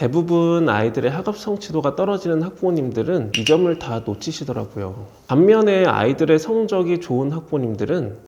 대부분 아이들의 학업 성취도가 떨어지는 학부모님들은 이 점을 다 놓치시더라고요. 반면에 아이들의 성적이 좋은 학부모님들은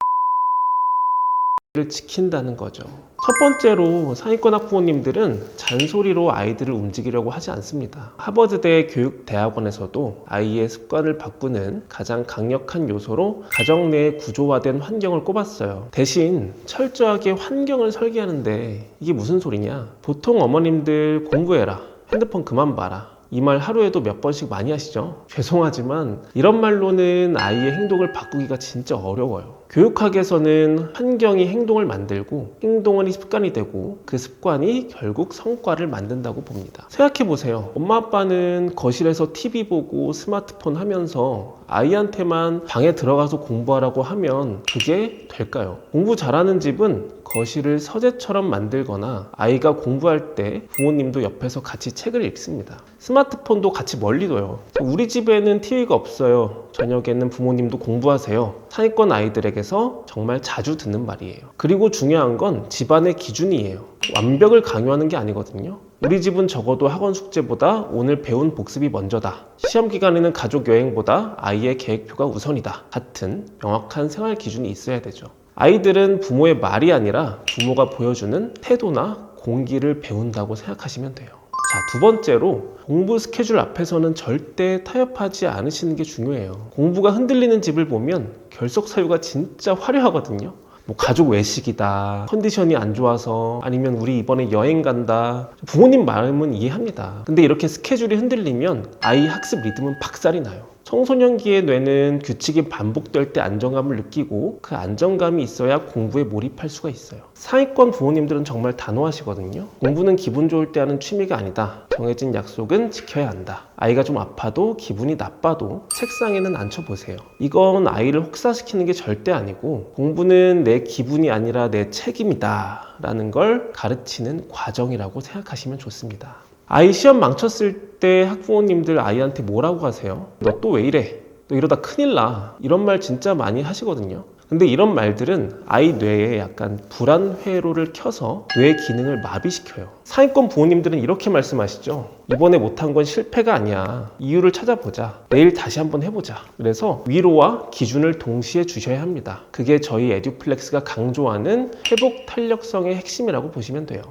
를 지킨다는 거죠. 첫 번째로 상위권 학부모님들은 잔소리로 아이들을 움직이려고 하지 않습니다. 하버드대 교육대학원에서도 아이의 습관을 바꾸는 가장 강력한 요소로 가정 내에 구조화된 환경을 꼽았어요. 대신 철저하게 환경을 설계하는데 이게 무슨 소리냐? 보통 어머님들 공부해라, 핸드폰 그만 봐라, 이 말 하루에도 몇 번씩 많이 하시죠? 죄송하지만 이런 말로는 아이의 행동을 바꾸기가 진짜 어려워요. 교육학에서는 환경이 행동을 만들고 행동은 습관이 되고 그 습관이 결국 성과를 만든다고 봅니다. 생각해보세요. 엄마 아빠는 거실에서 TV 보고 스마트폰 하면서 아이한테만 방에 들어가서 공부하라고 하면 그게 될까요? 공부 잘하는 집은 거실을 서재처럼 만들거나 아이가 공부할 때 부모님도 옆에서 같이 책을 읽습니다. 스마트폰도 같이 멀리 둬요. 우리 집에는 TV가 없어요. 저녁에는 부모님도 공부하세요. 상위권 아이들에게서 정말 자주 듣는 말이에요. 그리고 중요한 건 집안의 기준이에요. 완벽을 강요하는 게 아니거든요. 우리 집은 적어도 학원 숙제보다 오늘 배운 복습이 먼저다. 시험 기간에는 가족 여행보다 아이의 계획표가 우선이다. 같은 명확한 생활 기준이 있어야 되죠. 아이들은 부모의 말이 아니라 부모가 보여주는 태도나 공기를 배운다고 생각하시면 돼요. 자, 두 번째로 공부 스케줄 앞에서는 절대 타협하지 않으시는 게 중요해요. 공부가 흔들리는 집을 보면 결석 사유가 진짜 화려하거든요. 뭐 가족 외식이다, 컨디션이 안 좋아서, 아니면 우리 이번에 여행 간다. 부모님 마음은 이해합니다. 근데 이렇게 스케줄이 흔들리면 아이 학습 리듬은 박살이 나요. 청소년기의 뇌는 규칙이 반복될 때 안정감을 느끼고 그 안정감이 있어야 공부에 몰입할 수가 있어요. 상위권 부모님들은 정말 단호하시거든요. 공부는 기분 좋을 때 하는 취미가 아니다. 정해진 약속은 지켜야 한다. 아이가 좀 아파도 기분이 나빠도 책상에는 앉혀보세요. 이건 아이를 혹사시키는 게 절대 아니고 공부는 내 기분이 아니라 내 책임이다 라는 걸 가르치는 과정이라고 생각하시면 좋습니다. 아이 시험 망쳤을 때 학부모님들 아이한테 뭐라고 하세요? 너 또 왜 이래? 너 이러다 큰일 나. 이런 말 진짜 많이 하시거든요. 근데 이런 말들은 아이 뇌에 약간 불안 회로를 켜서 뇌 기능을 마비시켜요. 상위권 부모님들은 이렇게 말씀하시죠. 이번에 못한 건 실패가 아니야. 이유를 찾아보자. 내일 다시 한번 해보자. 그래서 위로와 기준을 동시에 주셔야 합니다. 그게 저희 에듀플렉스가 강조하는 회복 탄력성의 핵심이라고 보시면 돼요.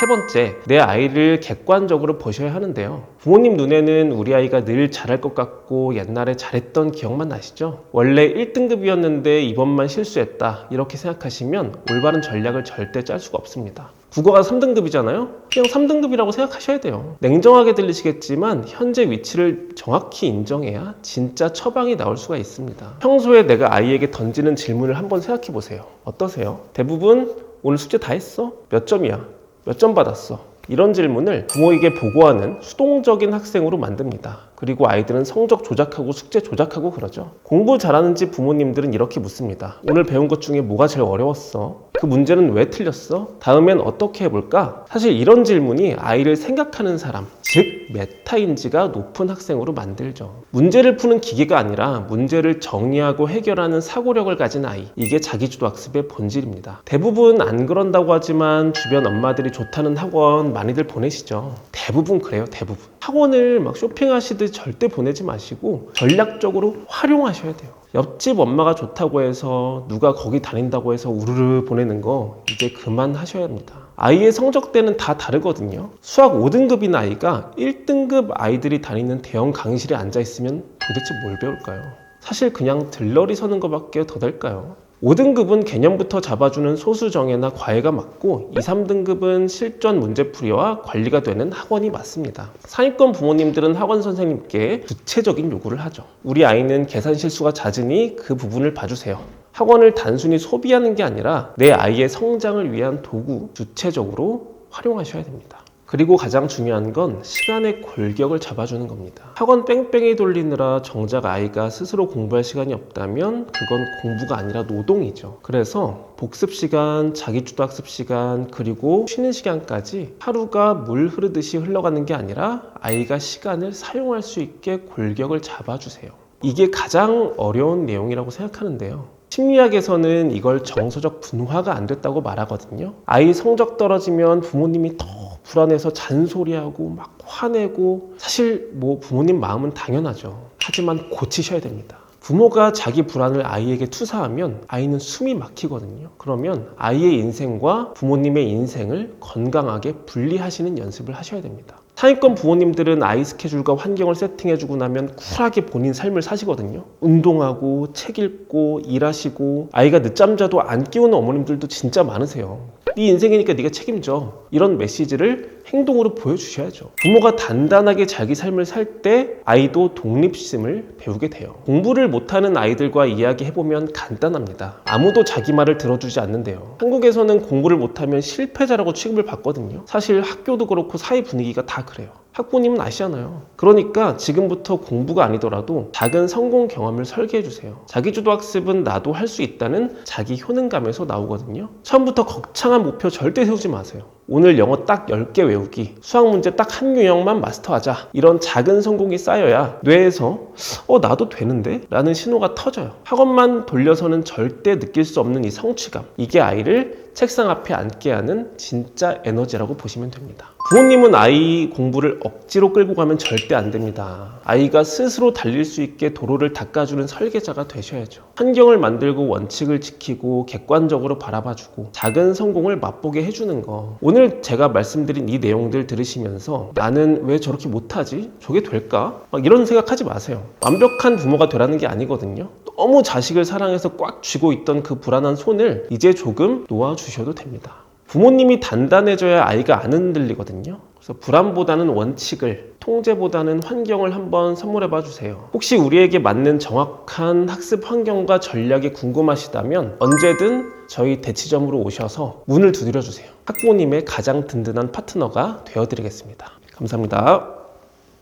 세 번째, 내 아이를 객관적으로 보셔야 하는데요. 부모님 눈에는 우리 아이가 늘 잘할 것 같고 옛날에 잘했던 기억만 나시죠? 원래 1등급이었는데 이번만 실수했다 이렇게 생각하시면 올바른 전략을 절대 짤 수가 없습니다. 국어가 3등급이잖아요? 그냥 3등급이라고 생각하셔야 돼요. 냉정하게 들리시겠지만 현재 위치를 정확히 인정해야 진짜 처방이 나올 수가 있습니다. 평소에 내가 아이에게 던지는 질문을 한번 생각해 보세요. 어떠세요? 대부분 오늘 숙제 다 했어? 몇 점이야? 몇 점 받았어? 이런 질문을 부모에게 보고하는 수동적인 학생으로 만듭니다. 그리고 아이들은 성적 조작하고 숙제 조작하고 그러죠. 공부 잘하는 집 부모님들은 이렇게 묻습니다. 오늘 배운 것 중에 뭐가 제일 어려웠어? 그 문제는 왜 틀렸어? 다음엔 어떻게 해볼까? 사실 이런 질문이 아이를 생각하는 사람, 즉 메타인지가 높은 학생으로 만들죠. 문제를 푸는 기계가 아니라 문제를 정리하고 해결하는 사고력을 가진 아이, 이게 자기주도 학습의 본질입니다. 대부분 안 그런다고 하지만 주변 엄마들이 좋다는 학원 많이들 보내시죠. 대부분 그래요. 대부분. 학원을 막 쇼핑하시듯 절대 보내지 마시고 전략적으로 활용하셔야 돼요. 옆집 엄마가 좋다고 해서 누가 거기 다닌다고 해서 우르르 보내는 거 이제 그만하셔야 합니다. 아이의 성적대는 다 다르거든요. 수학 5등급인 아이가 1등급 아이들이 다니는 대형 강의실에 앉아있으면 도대체 뭘 배울까요? 사실 그냥 들러리 서는 것밖에 더 될까요? 5등급은 개념부터 잡아주는 소수정예나 과외가 맞고 2, 3등급은 실전 문제풀이와 관리가 되는 학원이 맞습니다. 상위권 부모님들은 학원 선생님께 구체적인 요구를 하죠. 우리 아이는 계산 실수가 잦으니 그 부분을 봐주세요. 학원을 단순히 소비하는 게 아니라 내 아이의 성장을 위한 도구, 주체적으로 활용하셔야 됩니다. 그리고 가장 중요한 건 시간의 골격을 잡아주는 겁니다. 학원 뺑뺑이 돌리느라 정작 아이가 스스로 공부할 시간이 없다면 그건 공부가 아니라 노동이죠. 그래서 복습 시간, 자기주도 학습 시간, 그리고 쉬는 시간까지 하루가 물 흐르듯이 흘러가는 게 아니라 아이가 시간을 사용할 수 있게 골격을 잡아주세요. 이게 가장 어려운 내용이라고 생각하는데요. 심리학에서는 이걸 정서적 분화가 안 됐다고 말하거든요. 아이 성적 떨어지면 부모님이 더 불안해서 잔소리하고 막 화내고 사실 뭐 부모님 마음은 당연하죠. 하지만 고치셔야 됩니다. 부모가 자기 불안을 아이에게 투사하면 아이는 숨이 막히거든요. 그러면 아이의 인생과 부모님의 인생을 건강하게 분리하시는 연습을 하셔야 됩니다. 상위권 부모님들은 아이 스케줄과 환경을 세팅해주고 나면 쿨하게 본인 삶을 사시거든요. 운동하고 책 읽고 일하시고 아이가 늦잠 자도 안 깨우는 어머님들도 진짜 많으세요. 네 인생이니까 네가 책임져. 이런 메시지를 행동으로 보여주셔야죠. 부모가 단단하게 자기 삶을 살 때 아이도 독립심을 배우게 돼요. 공부를 못하는 아이들과 이야기해보면 간단합니다. 아무도 자기 말을 들어주지 않는데요. 한국에서는 공부를 못하면 실패자라고 취급을 받거든요. 사실 학교도 그렇고 사회 분위기가 다 그래요. 학부모님은 아시잖아요. 그러니까 지금부터 공부가 아니더라도 작은 성공 경험을 설계해주세요. 자기주도 학습은 나도 할 수 있다는 자기 효능감에서 나오거든요. 처음부터 거창한 목표 절대 세우지 마세요. 오늘 영어 딱 10개 외우기, 수학 문제 딱 한 유형만 마스터하자. 이런 작은 성공이 쌓여야 뇌에서 나도 되는데? 라는 신호가 터져요. 학원만 돌려서는 절대 느낄 수 없는 이 성취감, 이게 아이를 책상 앞에 앉게 하는 진짜 에너지라고 보시면 됩니다. 부모님은 아이 공부를 억지로 끌고 가면 절대 안 됩니다. 아이가 스스로 달릴 수 있게 도로를 닦아주는 설계자가 되셔야죠. 환경을 만들고 원칙을 지키고 객관적으로 바라봐주고 작은 성공을 맛보게 해주는 거. 오늘 제가 말씀드린 이 내용들 들으시면서 나는 왜 저렇게 못하지? 저게 될까? 이런 생각하지 마세요. 완벽한 부모가 되라는 게 아니거든요. 너무 자식을 사랑해서 꽉 쥐고 있던 그 불안한 손을 이제 조금 놓아주셔도 됩니다. 부모님이 단단해져야 아이가 안 흔들리거든요. 그래서 불안보다는 원칙을, 통제보다는 환경을 한번 선물해 봐 주세요. 혹시 우리에게 맞는 정확한 학습 환경과 전략이 궁금하시다면 언제든 저희 대치점으로 오셔서 문을 두드려 주세요. 학부모님의 가장 든든한 파트너가 되어드리겠습니다. 감사합니다.